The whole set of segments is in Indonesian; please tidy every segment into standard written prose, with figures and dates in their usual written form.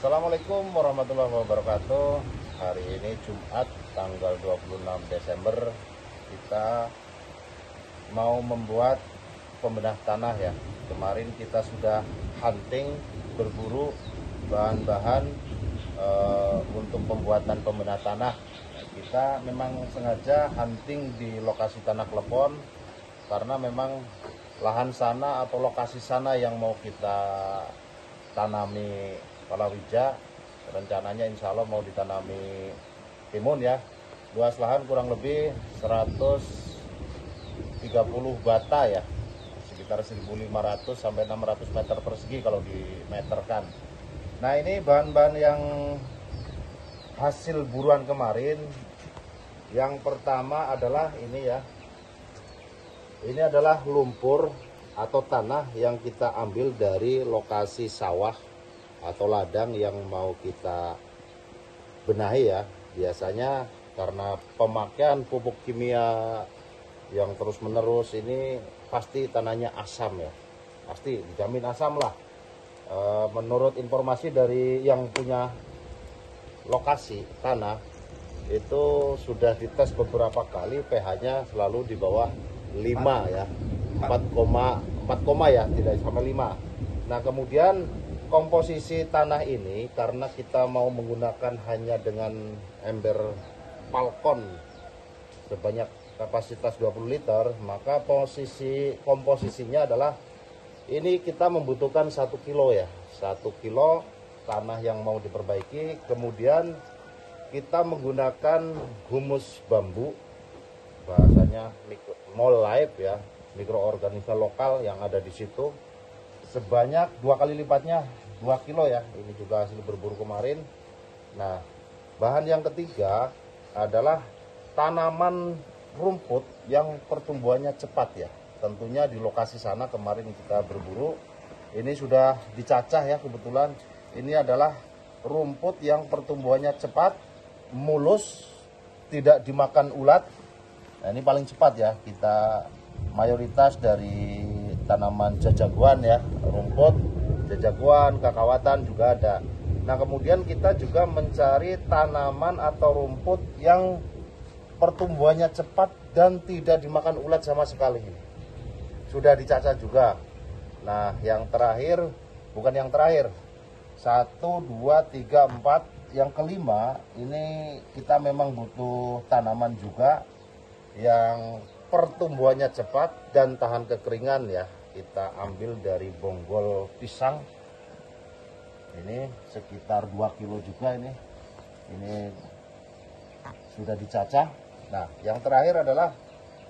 Assalamualaikum warahmatullahi wabarakatuh. Hari ini Jumat tanggal 26 Desember kita mau membuat pembedah tanah ya. Kemarin kita sudah hunting, berburu bahan-bahan untuk pembuatan pembedah tanah. Kita memang sengaja hunting di lokasi tanah Klepon karena memang lahan sana atau lokasi sana yang mau kita tanami palawija. Rencananya insya Allah mau ditanami timun ya. Luas lahan kurang lebih 130 bata ya, sekitar 1.500 sampai 600 meter persegi kalau dimeterkan. Nah, ini bahan-bahan yang hasil buruan kemarin. Yang pertama adalah ini ya, ini adalah lumpur atau tanah yang kita ambil dari lokasi sawah atau ladang yang mau kita benahi ya. Biasanya karena pemakaian pupuk kimia yang terus menerus ini pasti tanahnya asam ya, pasti dijamin asam lah. Menurut informasi dari yang punya lokasi tanah itu sudah dites beberapa kali, pH-nya selalu di bawah 5 ya, 4, ya, tidak sampai 5. Nah, kemudian komposisi tanah ini karena kita mau menggunakan hanya dengan ember Falcon sebanyak kapasitas 20 liter, maka komposisinya adalah ini kita membutuhkan 1 kilo ya, 1 kilo tanah yang mau diperbaiki. Kemudian kita menggunakan humus bambu, bahasanya mol live ya, mikroorganisme lokal yang ada di situ, sebanyak 2 kali lipatnya, 2 kilo ya. Ini juga hasil berburu kemarin. Nah, bahan yang ketiga adalah tanaman rumput yang pertumbuhannya cepat ya. Tentunya di lokasi sana kemarin kita berburu, ini sudah dicacah ya kebetulan. Ini adalah rumput yang pertumbuhannya cepat, mulus, tidak dimakan ulat. Nah, ini paling cepat ya. Kita mayoritas dari tanaman jajaguan ya, rumput, jajaguan, kakawatan juga ada. Nah, kemudian kita juga mencari tanaman atau rumput yang pertumbuhannya cepat dan tidak dimakan ulat sama sekali. Sudah dicacah juga. Nah, yang terakhir, bukan yang terakhir, 1, 2, 3, 4, yang kelima ini kita memang butuh tanaman juga yang pertumbuhannya cepat dan tahan kekeringan ya. Kita ambil dari bonggol pisang, ini sekitar 2 kilo juga. Ini sudah dicacah. Nah, yang terakhir adalah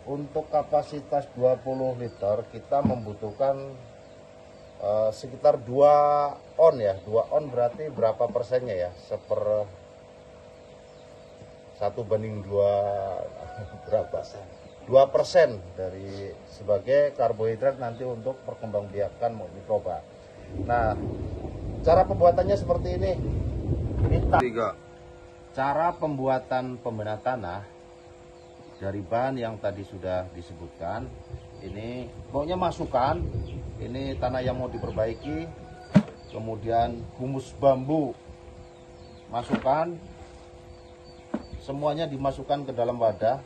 untuk kapasitas 20 liter kita membutuhkan sekitar 2 on ya. 2 on berarti berapa persennya ya, 1/2 berapa, 2% dari sebagai karbohidrat nanti untuk perkembangbiakan mikroba. Nah, cara pembuatannya seperti ini. Cara pembuatan pembedah tanah dari bahan yang tadi sudah disebutkan. Ini pokoknya masukkan, ini tanah yang mau diperbaiki, kemudian humus bambu masukkan, semuanya dimasukkan ke dalam wadah.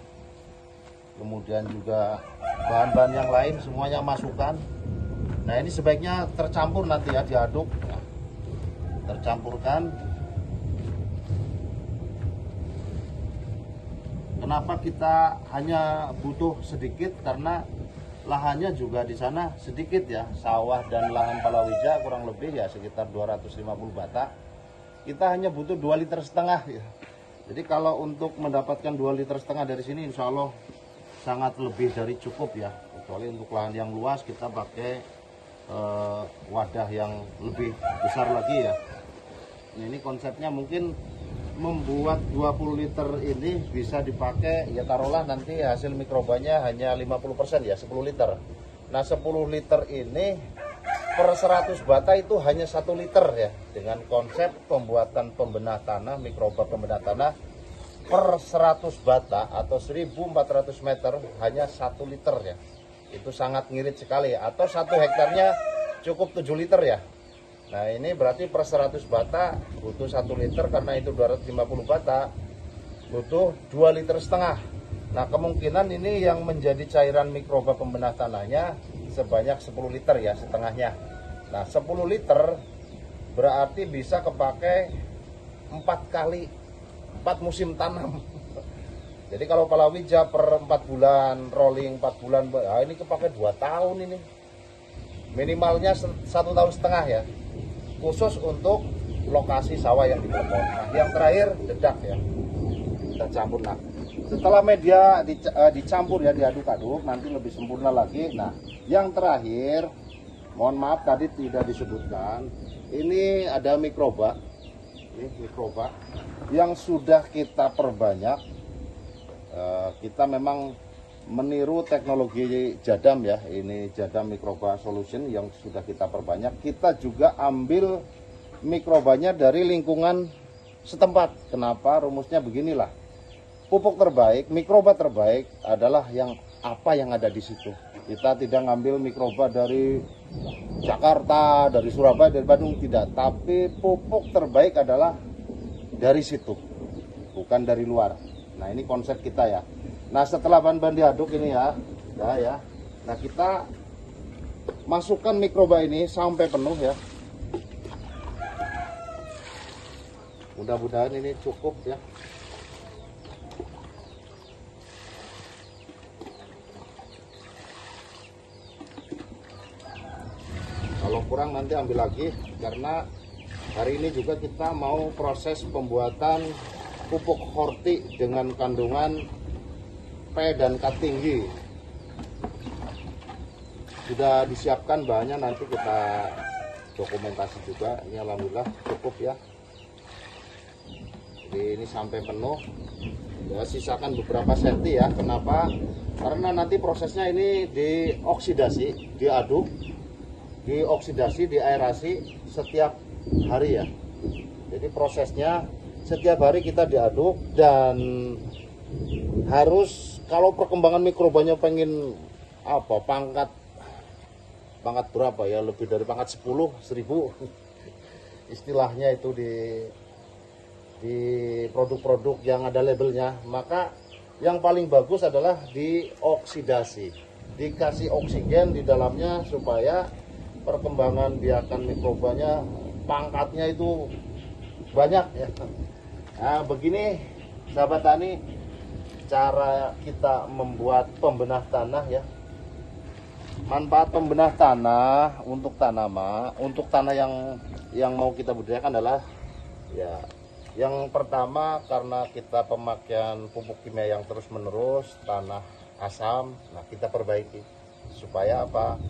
Kemudian juga bahan-bahan yang lain semuanya masukkan. Nah, ini sebaiknya tercampur nanti ya, diaduk ya. Tercampurkan. Kenapa kita hanya butuh sedikit? Karena lahannya juga di sana sedikit ya, sawah dan lahan palawija kurang lebih ya sekitar 250 bata. Kita hanya butuh 2,5 liter ya. Jadi kalau untuk mendapatkan 2,5 liter dari sini insya Allah sangat lebih dari cukup ya. Kecuali untuk lahan yang luas kita pakai wadah yang lebih besar lagi ya. Nah, ini konsepnya mungkin membuat 20 liter ini bisa dipakai ya, taruhlah nanti hasil mikrobanya hanya 50% ya, 10 liter. Nah, 10 liter ini per 100 bata itu hanya 1 liter ya, dengan konsep pembuatan pembenah tanah, mikroba pembenah tanah per 100 bata atau 1.400 meter hanya 1 liter ya. Itu sangat ngirit sekali ya. Atau 1 hektarnya cukup 7 liter ya. Nah ini berarti per 100 bata butuh 1 liter, karena itu 250 bata butuh 2,5 liter. Nah kemungkinan ini yang menjadi cairan mikroba pembenah tanahnya sebanyak 10 liter ya, setengahnya. Nah 10 liter berarti bisa kepake 4 kali 4 musim tanam. Jadi kalau palawija per 4 bulan, rolling 4 bulan, nah ini kepake 2 tahun ini. Minimalnya 1,5 tahun ya. Khusus untuk lokasi sawah yang di Klepon. Nah yang terakhir dedak ya. Kita campur. Nah setelah media dicampur ya, diaduk-aduk, nanti lebih sempurna lagi. Nah yang terakhir, mohon maaf tadi tidak disebutkan, ini ada mikroba. Ini mikroba yang sudah kita perbanyak. Kita memang meniru teknologi Jadam ya, ini Jadam Mikroba Solution yang sudah kita perbanyak. Kita juga ambil mikrobanya dari lingkungan setempat. Kenapa? Rumusnya beginilah. Pupuk terbaik, mikroba terbaik adalah yang ada di situ. Kita tidak ngambil mikroba dari Jakarta, dari Surabaya, dari Bandung, tidak. Tapi pupuk terbaik adalah dari situ, bukan dari luar. Nah ini konsep kita ya. Nah setelah bahan-bahan diaduk ini ya. Nah kita masukkan mikroba ini sampai penuh ya. Mudah-mudahan ini cukup ya. Kalau kurang nanti ambil lagi, karena hari ini juga kita mau proses pembuatan pupuk horti dengan kandungan P dan K tinggi. Sudah disiapkan bahannya, nanti kita dokumentasi juga. Ini alhamdulillah cukup ya. Jadi ini sampai penuh. Ya sisakan beberapa senti ya. Kenapa? Karena nanti prosesnya ini dioksidasi, diaduk, dioksidasi, diaerasi setiap hari ya. Jadi prosesnya setiap hari kita diaduk, dan harus kalau perkembangan mikrobanya pengen pangkat berapa ya, lebih dari pangkat 10.000 istilahnya itu di produk-produk yang ada labelnya, maka yang paling bagus adalah dioksidasi, dikasih oksigen di dalamnya supaya perkembangan biakan mikrobanya pangkatnya itu banyak ya. Nah begini sahabat tani, cara kita membuat pembenah tanah ya. Manfaat pembenah tanah untuk tanaman, untuk tanah yang mau kita budidayakan adalah ya, yang pertama karena kita pemakaian pupuk kimia yang terus menerus, tanah asam, nah kita perbaiki supaya apa?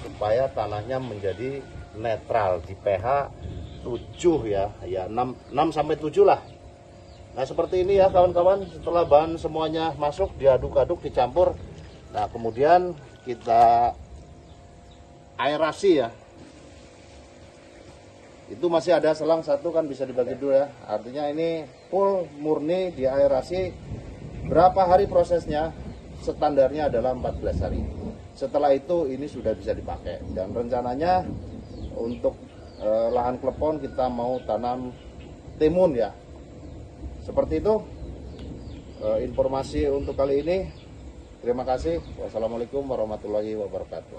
Supaya tanahnya menjadi netral di pH 7 ya, 6 sampai 7 lah. Nah seperti ini ya kawan-kawan, setelah bahan semuanya masuk, diaduk-aduk, dicampur. Nah kemudian kita aerasi ya. Itu masih ada selang satu kan, bisa dibagi dua ya. Artinya ini full murni diaerasi. Berapa hari prosesnya? Standarnya adalah 14 hari. Setelah itu ini sudah bisa dipakai. Dan rencananya untuk lahan Klepon kita mau tanam timun ya. Seperti itu informasi untuk kali ini. Terima kasih. Wassalamualaikum warahmatullahi wabarakatuh.